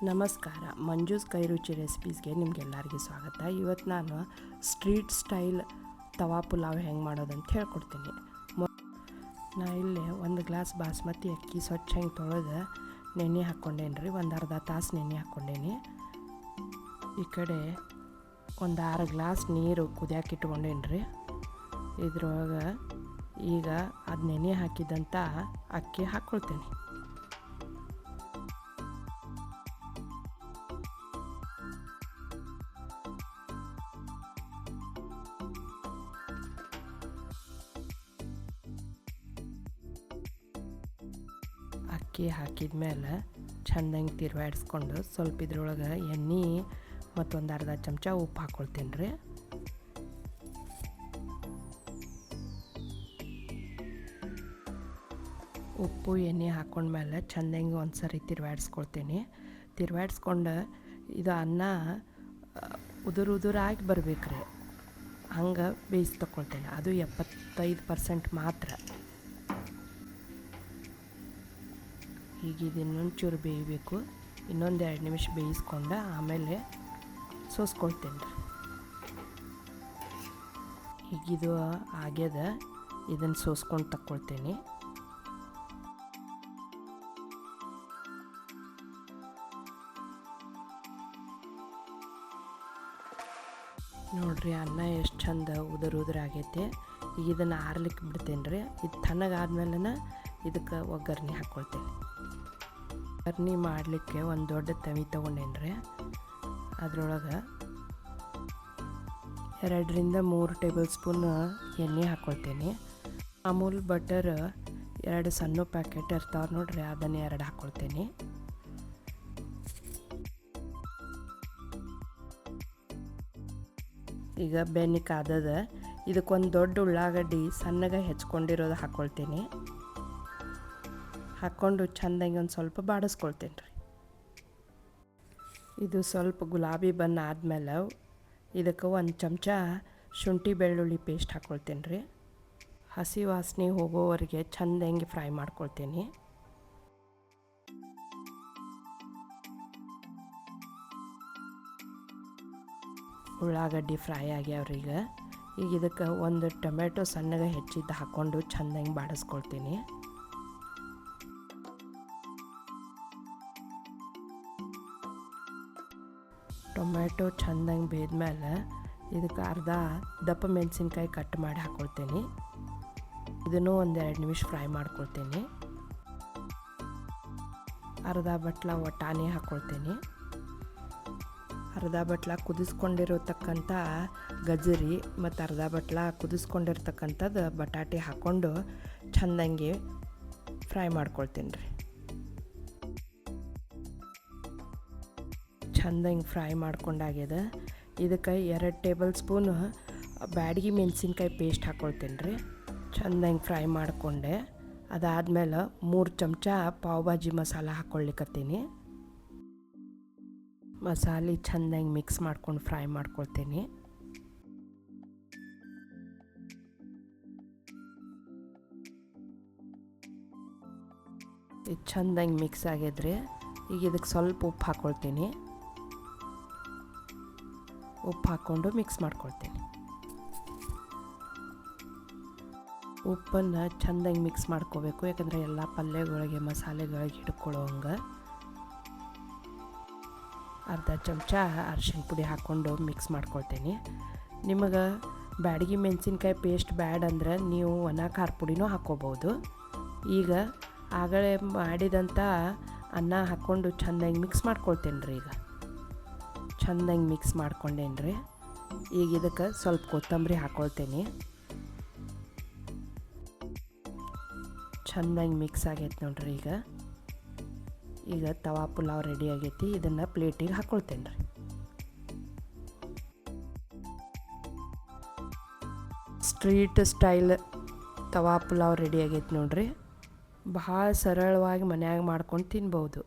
ನಮಸ್ಕಾರ, ಮಂಜೂಸ್ ಕೈ ರುಚಿ ರೆಸಿಪೀಸ್ಗೆ ನಿಮಗೆಲ್ಲರಿಗೂ ಸ್ವಾಗತ. ಇವತ್ತು ನಾನು ಸ್ಟ್ರೀಟ್ ಸ್ಟೈಲ್ ತವಾ ಪುಲಾವ್ ಹೆಂಗೆ ಮಾಡೋದಂತ ಹೇಳ್ಕೊಡ್ತೀನಿ. ನಾ ಇಲ್ಲಿ 1 ಗ್ಲಾಸ್ ಬಾಸ್ಮತಿ ಅಕ್ಕಿ ಸ್ವಚ್ಛ ಹೆಂಗೆ ತೊಳೆದು ನೆನೆ ಹಾಕ್ಕೊಂಡೇನಿ ರೀ. ಒಂದು ಅರ್ಧ ತಾಸು ನೆನೆ ಹಾಕ್ಕೊಂಡೇನಿ. ಈ ಕಡೆ ಒಂದು 6 ಗ್ಲಾಸ್ ನೀರು ಕುದಿಯಾಕೆ ಇಟ್ಕೊಂಡೇನಿ ರೀ. ಇದ್ರೊಳಗೆ ಈಗ ಅದು ನೆನೆ ಹಾಕಿದಂಥ ಅಕ್ಕಿ ಹಾಕ್ಕೊಳ್ತೀನಿ. ಅಕ್ಕಿ ಹಾಕಿದ ಮೇಲೆ ಚೆಂದಂಗೆ ತಿರುವಾಡಿಸ್ಕೊಂಡು ಸ್ವಲ್ಪ ಇದ್ರೊಳಗೆ ಎಣ್ಣೆ ಮತ್ತೊಂದು ಅರ್ಧ ಚಮಚ ಉಪ್ಪು ಹಾಕ್ಕೊಳ್ತೀನಿ ರೀ. ಉಪ್ಪು ಎಣ್ಣೆ ಹಾಕ್ಕೊಂಡ್ಮೇಲೆ ಚೆಂದಂಗೆ ಒಂದು ಸರಿ ತಿರುವಾಡಿಸ್ಕೊಳ್ತೀನಿ. ತಿರುವಾಡಿಸ್ಕೊಂಡು ಇದು ಅನ್ನ ಉದುರಾಗಿ ಬರ್ಬೇಕು ರೀ, ಹಂಗೆ ಬೇಯಿಸಿ ತಗೊಳ್ತೇನೆ. ಅದು 75% ಮಾತ್ರ. ಈಗ ಇದನ್ನೊಂದು ಚೂರು ಬೇಯಬೇಕು. ಇನ್ನೊಂದು 2 ನಿಮಿಷ ಬೇಯಿಸ್ಕೊಂಡು ಆಮೇಲೆ ಸೋಸ್ಕೊಳ್ತೇನೆ ರೀ. ಈಗ ಇದು ಆಗ್ಯದ, ಇದನ್ನು ಸೋಸ್ಕೊಂಡು ತಗೊಳ್ತೇನೆ. ನೋಡ್ರಿ ಅನ್ನ ಎಷ್ಟು ಚಂದ ಉದುರಾಗೈತೆ. ಈಗ ಇದನ್ನು ಆರ್ಲಿಕ್ಕೆ ಬಿಡ್ತೇನೆ ರೀ. ಇದು ತಣ್ಣಗಾದ್ಮೇಲೆ ಇದಕ್ಕೆ ಒಗ್ಗರಣೆ ಹಾಕ್ಕೊಳ್ತೇನೆ. ಒಗ್ಗರಣೆ ಮಾಡಲಿಕ್ಕೆ ಒಂದು ದೊಡ್ಡ ತವಿ ತೊಗೊಂಡೇನಿ ರೀ. ಅದರೊಳಗೆ 2-3 ಟೇಬಲ್ ಸ್ಪೂನ್ ಎಣ್ಣೆ ಹಾಕ್ಕೊಳ್ತೇನೆ. ಅಮೂಲ್ ಬಟರ್ 2 ಸಣ್ಣ ಪ್ಯಾಕೆಟ್ ಇರ್ತಾವೆ ನೋಡ್ರಿ, ಅದನ್ನು 2 ಹಾಕ್ಕೊಳ್ತೇನೆ. ಈಗ ಬೆಣ್ಣೆ ಕಾದದ, ಇದಕ್ಕೊಂದು ದೊಡ್ಡ ಉಳ್ಳಾಗಡ್ಡಿ ಸಣ್ಣಗೆ ಹೆಚ್ಕೊಂಡಿರೋದು ಹಾಕ್ಕೊಳ್ತೀನಿ. ಹಾಕ್ಕೊಂಡು ಚೆಂದಾಗಿ ಒಂದು ಸ್ವಲ್ಪ ಬಾಡಿಸ್ಕೊಳ್ತೇನೆ ರೀ. ಇದು ಸ್ವಲ್ಪ ಗುಲಾಬಿ ಬಣ್ಣ ಆದಮೇಲೆ ಇದಕ್ಕೆ 1 ಚಮಚ ಶುಂಠಿ ಬೆಳ್ಳುಳ್ಳಿ ಪೇಸ್ಟ್ ಹಾಕ್ಕೊಳ್ತೇನೆ ರೀ. ಹಸಿ ವಾಸನೆ ಹೋಗೋವರೆಗೆ ಚೆಂದಂಗೆ ಫ್ರೈ ಮಾಡ್ಕೊಳ್ತೀನಿ. ಉಳ್ಳಾಗಡ್ಡಿ ಫ್ರೈ ಆಗ್ಯಾವ್ರೀಗ. ಈಗ ಇದಕ್ಕೆ 1 ಟೊಮೆಟೊ ಸಣ್ಣಗೆ ಹೆಚ್ಚಿದ್ದು ಹಾಕ್ಕೊಂಡು ಚೆಂದಂಗೆ ಬಾಡಿಸ್ಕೊಳ್ತೀನಿ. ಟೊಮೆಟೊ ಚೆಂದಂಗೆ ಬೇಯ್ದ್ಮೇಲೆ ಇದಕ್ಕೆ ಅರ್ಧ ದಪ್ಪ ಮೆಣಸಿನ್ಕಾಯಿ ಕಟ್ ಮಾಡಿ ಹಾಕ್ಕೊಳ್ತೀನಿ. ಇದನ್ನು 1-2 ನಿಮಿಷ ಫ್ರೈ ಮಾಡ್ಕೊಳ್ತೀನಿ. ಅರ್ಧ ಬಟ್ಲ ವಟಾಣಿ ಹಾಕ್ಕೊಳ್ತೀನಿ. ಅರ್ಧ ಬಟ್ಲ ಕುದಿಸ್ಕೊಂಡಿರತಕ್ಕಂಥ ಗಜರಿ ಮತ್ತು ಅರ್ಧ ಬಟ್ಲ ಕುದಿಸ್ಕೊಂಡಿರ್ತಕ್ಕಂಥದ್ದು ಬಟಾಟೆ ಹಾಕ್ಕೊಂಡು ಚೆಂದಂಗೆ ಫ್ರೈ ಮಾಡ್ಕೊಳ್ತೀನಿ ರೀ. ಚೆಂದಂಗೆ ಫ್ರೈ ಮಾಡ್ಕೊಂಡಾಗ್ಯದ. ಇದಕ್ಕೆ 2 ಟೇಬಲ್ ಸ್ಪೂನ್ ಬ್ಯಾಡಗಿ ಮೆಣಸಿನ್ಕಾಯಿ ಪೇಸ್ಟ್ ಹಾಕ್ಕೊಳ್ತೀನಿ ರೀ. ಚೆಂದಂಗೆ ಫ್ರೈ ಮಾಡಿಕೊಂಡೆ. ಅದಾದಮೇಲೆ 3 ಚಮಚ ಪಾವ್ ಭಾಜಿ ಮಸಾಲ ಹಾಕ್ಕೊಳ್ಲಿಕ್ಕತ್ತೀನಿ. ಮಸಾಲೆ ಚೆಂದಂಗೆ ಮಿಕ್ಸ್ ಮಾಡ್ಕೊಂಡು ಫ್ರೈ ಮಾಡ್ಕೊಳ್ತೀನಿ. ಇದು ಚೆಂದಂಗೆ ಮಿಕ್ಸ್ ಆಗಿದ್ರೆ ಈಗ ಇದಕ್ಕೆ ಸ್ವಲ್ಪ ಉಪ್ಪು ಹಾಕ್ಕೊಳ್ತೀನಿ. ಉಪ್ಪು ಹಾಕ್ಕೊಂಡು ಮಿಕ್ಸ್ ಮಾಡ್ಕೊಳ್ತೀನಿ. ಉಪ್ಪನ್ನು ಚೆಂದಂಗೆ ಮಿಕ್ಸ್ ಮಾಡ್ಕೋಬೇಕು, ಯಾಕಂದರೆ ಎಲ್ಲ ಪಲ್ಯಗಳಿಗೆ ಮಸಾಲೆಗಳಿಗೆ ಹಿಡ್ಕೊಳ್ಳೋ ಹಂಗೆ. ಅರ್ಧ ಚಮಚ ಅರಿಶಿನ ಪುಡಿ ಹಾಕ್ಕೊಂಡು ಮಿಕ್ಸ್ ಮಾಡ್ಕೊಳ್ತೀನಿ. ನಿಮಗೆ ಬ್ಯಾಡಗಿ ಮೆಣಸಿನ್ಕಾಯಿ ಪೇಸ್ಟ್ ಬ್ಯಾಡ್ ಅಂದ್ರೆ ನೀವು ಒಣ ಖಾರ ಪುಡಿನೂ ಹಾಕ್ಕೋಬೋದು. ಈಗ ಆಗಲೇ ಮಾಡಿದಂಥ ಅನ್ನ ಹಾಕ್ಕೊಂಡು ಚೆಂದಾಗಿ ಮಿಕ್ಸ್ ಮಾಡ್ಕೊಳ್ತೇನೆ ರೀ. ಈಗ ಚೆಂದಾಗಿ ಮಿಕ್ಸ್ ಮಾಡ್ಕೊಂಡೇನಿ ರೀ. ಈಗ ಇದಕ್ಕೆ ಸ್ವಲ್ಪ ಕೊತ್ತಂಬರಿ ಹಾಕ್ಕೊಳ್ತೇನೆ. ಚೆಂದಾಗಿ ಮಿಕ್ಸ್ ಆಗೈತೆ ನೋಡ್ರಿ. ಈಗ ತವಾ ಪುಲಾವ್ ರೆಡಿ ಆಗೈತಿ. ಇದನ್ನು ಪ್ಲೇಟಿಗೆ ಹಾಕ್ಕೊಳ್ತೇನೆ ರೀ. ಸ್ಟ್ರೀಟ್ ಸ್ಟೈಲ್ ತವಾ ಪುಲಾವ್ ರೆಡಿ ಆಗೈತೆ ನೋಡ್ರಿ. ಭಾಳ ಸರಳವಾಗಿ ಮನ್ಯಾಗ ಮಾಡ್ಕೊಂಡು ತಿನ್ಬೋದು.